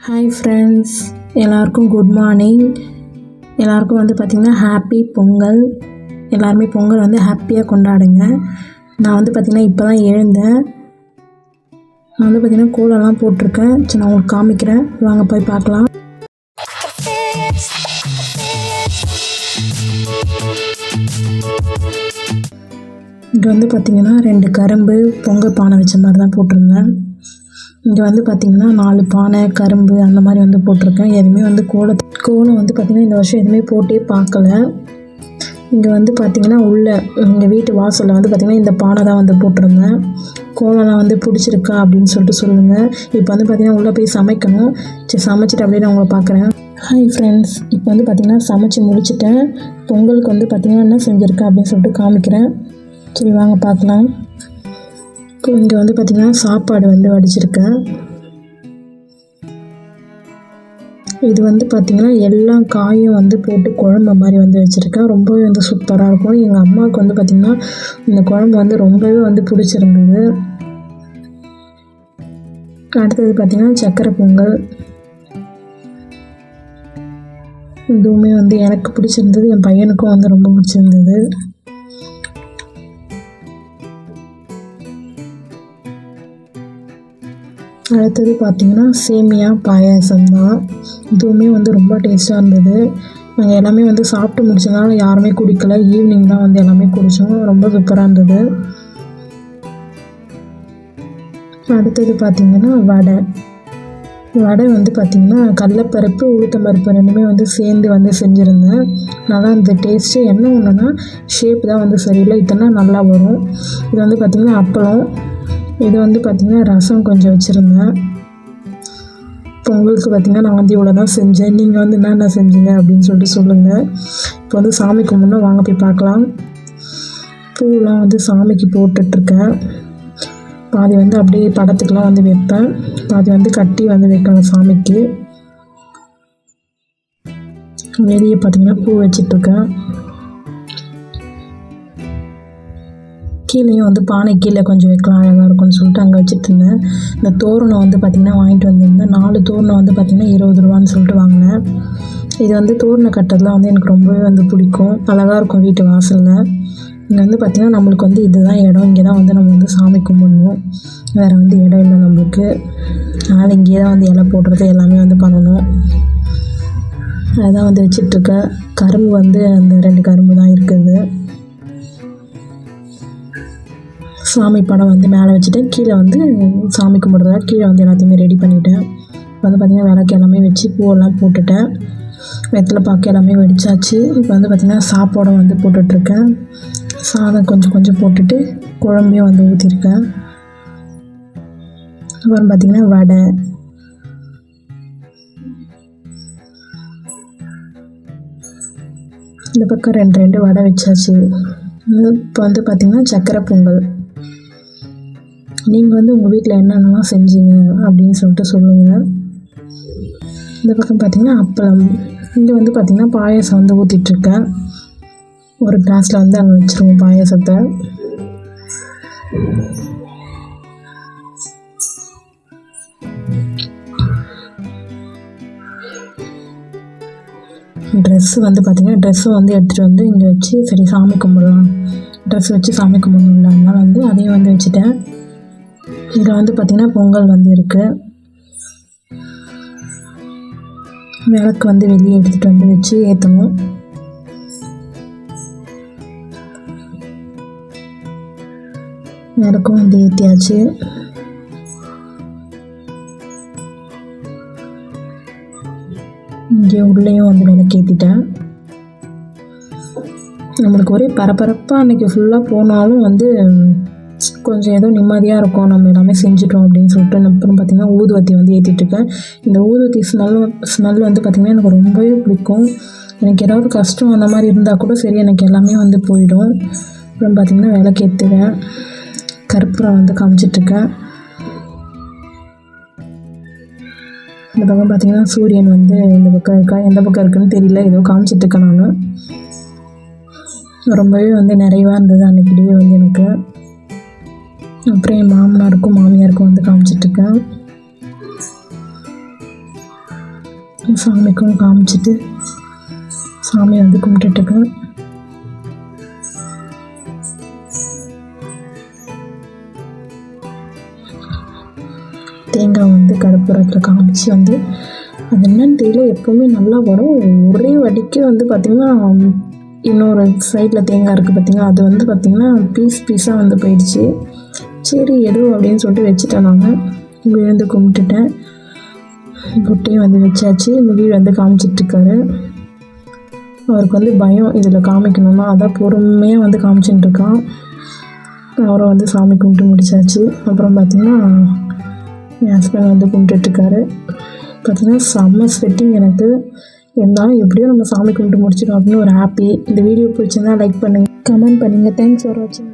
Hi friends, எல்லாருக்கும் good morning. எல்லாருக்கும் வந்து பார்த்திங்கன்னா ஹாப்பி பொங்கல். எல்லாருமே பொங்கல் வந்து ஹாப்பியாக கொண்டாடுங்க. நான் வந்து பார்த்திங்கன்னா இப்போ தான் எழுந்தேன். நான் வந்து பார்த்திங்கன்னா கோலம்லாம் போட்டிருக்கேன். சரி, நான் உங்களுக்கு காமிக்கிறேன், வாங்க போய் பார்க்கலாம். இங்கே வந்து பார்த்திங்கன்னா 2 கரும்பு பொங்கல் பானை வச்ச மாதிரி தான் போட்டிருந்தேன். இங்கே வந்து பார்த்திங்கன்னா 4 பானை கரும்பு அந்த மாதிரி வந்து போட்டிருக்கேன். எதுவுமே வந்து கோலம் வந்து பார்த்திங்கன்னா இந்த வருஷம் எதுவுமே போட்டே பார்க்கல. இங்கே வந்து பார்த்திங்கன்னா எங்கள் வீட்டு வாசலில் வந்து பார்த்திங்கன்னா இந்த பானை தான் வந்து போட்டிருந்தேன். கோலம்லாம் வந்து பிடிச்சிருக்கா அப்படின்னு சொல்லிட்டு சொல்லுங்கள். இப்போ வந்து பார்த்திங்கன்னா உள்ளே போய் சமைக்கணும். சரி, சமைச்சிட்டு அப்படியே நான் உங்களை பார்க்குறேன். ஹாய் ஃப்ரெண்ட்ஸ், இப்போ வந்து பார்த்திங்கன்னா சமைச்சு முடிச்சிட்டேன். பொங்கலுக்கு வந்து பார்த்திங்கன்னா என்ன செஞ்சுருக்கேன் அப்படின்னு சொல்லிட்டு காமிக்கிறேன். சரி, வாங்க பார்க்கலாம். இங்கே வந்து பார்த்திங்கன்னா சாப்பாடு வந்து வடிச்சிருக்கேன். இது வந்து பார்த்திங்கன்னா எல்லா காயும் வந்து போட்டு குழம்பு மாதிரி வந்து வச்சுருக்கேன். ரொம்பவே வந்து சூப்பராக இருக்கும். எங்கள் அம்மாவுக்கு வந்து பார்த்திங்கன்னா இந்த குழம்பு வந்து ரொம்பவே வந்து பிடிச்சிருந்தது. அடுத்தது பார்த்திங்கன்னா சக்கரை பொங்கல். இதுவுமே வந்து எனக்கு பிடிச்சிருந்தது, என் பையனுக்கும் வந்து ரொம்ப பிடிச்சிருந்தது. அடுத்தது பார்த்திங்கன்னா சேமியா பாயாசம் தான். இதுவுமே வந்து ரொம்ப டேஸ்ட்டாக இருந்தது. நாங்கள் எல்லாமே வந்து சாப்பிட்டு முடிச்சதுனால யாருமே குடிக்கல. ஈவினிங் தான் வந்து எல்லாமே குடித்தோம். ரொம்ப சூப்பராக இருந்தது. அடுத்தது பார்த்திங்கன்னா வடை வந்து பார்த்திங்கன்னா கடலைப்பருப்பு உளுத்தம்பருப்பு ரெண்டுமே வந்து சேர்ந்து வந்து செஞ்சுருந்தேன். நல்லா இந்த டேஸ்ட்டு என்ன ஒன்றுனா ஷேப் தான் வந்து சரியில்லை, இதெல்லாம் நல்லா வரும். இது வந்து பார்த்திங்கன்னா அப்பளம். இது வந்து பார்த்திங்கன்னா ரசம் கொஞ்சம் வச்சுருந்தேன். பொங்கலுக்கு பார்த்திங்கன்னா நான் வந்து இவ்வளோ தான் செஞ்சேன். நீங்கள் வந்து என்னென்ன செஞ்சீங்க அப்படின்னு சொல்லிட்டு சொல்லுங்கள். இப்போ வந்து சாமி கும்பிட்னா வாங்க போய் பார்க்கலாம். பூவெலாம் வந்து சாமிக்கு போட்டுட்ருக்கேன். பாதி வந்து அப்படியே படத்துக்கெலாம் வந்து வைப்பேன், பாதி வந்து கட்டி வந்து வைக்கணும் சாமிக்கு. வெளியே பார்த்திங்கன்னா பூ வச்சிட்ருக்கேன். கீழேயும் வந்து பானை கீழே கொஞ்சம் வைக்கலாம், அழகாக இருக்கும்னு சொல்லிட்டு அங்கே வச்சுட்டு இருந்தேன். இந்த தோரணம் வந்து பார்த்திங்கன்னா வாங்கிட்டு வந்திருந்தேன். 4 தோரணம் வந்து பார்த்திங்கன்னா 20 ரூபான்னு சொல்லிட்டு வாங்கினேன். இது வந்து தோரணம் கட்டுறதுலாம் வந்து எனக்கு ரொம்பவே வந்து பிடிக்கும். அழகாக இருக்கும் வீட்டு வாசலில். இங்கே வந்து பார்த்திங்கன்னா நம்மளுக்கு வந்து இதுதான் இடம். இங்கே தான் வந்து நம்ம வந்து சாமி கும்பிடணும். வேறு வந்து இடம் இல்லை நம்மளுக்கு. அதனால் இங்கேயே தான் வந்து இலை போடுறது எல்லாமே வந்து பண்ணணும். அதான் வந்து வச்சிட்ருக்கேன். கரும்பு வந்து அந்த 2 கரும்பு தான் இருக்குது. சாமி படம் வந்து மேலே வச்சுட்டேன். கீழே வந்து சாமி கும்பிட்றதா கீழே வந்து எல்லாத்தையுமே ரெடி பண்ணிவிட்டேன். வந்து பார்த்திங்கன்னா விளக்கு எல்லாமே வச்சு பூவெல்லாம் போட்டுட்டேன். வெத்தலை பாக்கு எல்லாமே வெடிச்சாச்சு. இப்போ வந்து பார்த்திங்கன்னா சாப்பாடை வந்து போட்டுட்ருக்கேன். சாதம் கொஞ்சம் போட்டுட்டு குழம்பையும் வந்து ஊற்றிருக்கேன். அப்புறம் பார்த்திங்கன்னா வடை. இந்த பக்கம் 2 வடை வச்சாச்சு. இப்போ வந்து பார்த்திங்கன்னா சக்கரை பொங்கல். நீங்கள் வந்து உங்கள் வீட்டில் என்னென்னலாம் செஞ்சீங்க அப்படின்னு சொல்லிட்டு சொல்லுங்கள். இந்த பக்கம் பார்த்திங்கன்னா அப்பளம். இங்கே வந்து பார்த்திங்கன்னா பாயாசம் வந்து ஊற்றிட்டுருக்கேன். ஒரு கிளாஸில் வந்து அங்கே வச்சுருவோம் பாயாசத்தை. ட்ரெஸ்ஸு வந்து பார்த்திங்கன்னா ட்ரெஸ்ஸு வந்து எடுத்துகிட்டு வந்து இங்கே வச்சு சரி சாமி கும்பிடலாம், ட்ரெஸ் வச்சு சாமி கும்பிடணும்ல, அதனால் வந்து அதையும் வந்து வச்சுட்டேன். இதில் வந்து பார்த்திங்கன்னா பொங்கல் வந்து இருக்குது. விளக்கு வந்து வெளியே எடுத்துகிட்டு வந்து வச்சு ஏற்றணும். விளக்கும் வந்து ஏற்றியாச்சு. இங்கே உள்ளேயும் வந்து விளக்கு ஏற்றிட்டேன். நம்மளுக்கு ஒரே பரபரப்பாக அன்றைக்கி ஃபுல்லாக போனாலும் வந்து கொஞ்சம் ஏதோ நிம்மதியாக இருக்கும். நம்ம எல்லாமே செஞ்சுட்டோம் அப்படின்னு சொல்லிட்டு. அப்புறம் பார்த்திங்கன்னா ஊதுவத்தி வந்து ஏற்றிட்டுருக்கேன். இந்த ஊதுவத்தி ஸ்மெல் வந்து பார்த்திங்கன்னா எனக்கு ரொம்பவே பிடிக்கும். எனக்கு ஏதாவது கஷ்டம் அந்த மாதிரி இருந்தால் கூட சரி, எனக்கு எல்லாமே வந்து போயிடும். அப்புறம் பார்த்திங்கன்னா விளக்கு ஏற்றுவேன். கற்பூரம் வந்து காமிச்சிட்ருக்கேன். இந்த பக்கம் பார்த்திங்கன்னா சூரியன் வந்து இந்த பக்கம் இருக்கா, எந்த பக்கம் இருக்குதுன்னு தெரியல, ஏதோ காமிச்சிட்ருக்கேன். நான் ரொம்பவே வந்து நிறைவாக இருந்தது அன்றைக்கிடையே வந்து எனக்கு. அப்புறம் என் மாமனாருக்கும் மாமியாருக்கும் வந்து காமிச்சிட்ருக்கேன். சாமிக்கும் காமிச்சிட்டு சாமி வந்து கும்பிட்டுட்ருக்கேன். தேங்காய் வந்து கற்பூரத்தில் காமிச்சு வந்து அது என்னன்னு தெரியல, எப்போவுமே நல்லா வரும். ஒரே வடிக்கு வந்து பார்த்திங்கன்னா இன்னொரு சைடில் தேங்காய் இருக்குது பார்த்திங்கன்னா, அது வந்து பார்த்திங்கன்னா பீஸாக வந்து போயிடுச்சு. சரி எதுவும் அப்படின்னு சொல்லிட்டு வச்சுட்டேன். நாங்கள் விழுந்து கும்பிட்டுட்டேன். பொட்டையும் வந்து வச்சாச்சு. முடி வந்து காமிச்சிட்ருக்காரு. அவருக்கு வந்து பயம் இதில் காமிக்கணும்னா, அதான் பொறுமையாக வந்து காமிச்சுட்டுருக்கான். அவரை வந்து சாமி கும்பிட்டு முடிச்சாச்சு. அப்புறம் பார்த்திங்கன்னா என் ஹஸ்பண்ட் வந்து கும்பிட்டுட்ருக்காரு. பார்த்திங்கன்னா செம்ம ஸ்வெட்டிங் எனக்கு. இருந்தாலும் எப்படியோ நம்ம சாமி கும்பிட்டு முடிச்சிடும் அப்படின்னு ஒரு ஹாப்பி. இந்த வீடியோ பிடிச்சிருந்தா லைக் பண்ணுங்கள், கமெண்ட் பண்ணுங்கள். தேங்க்ஸ் ஃபார் வாட்சிங்.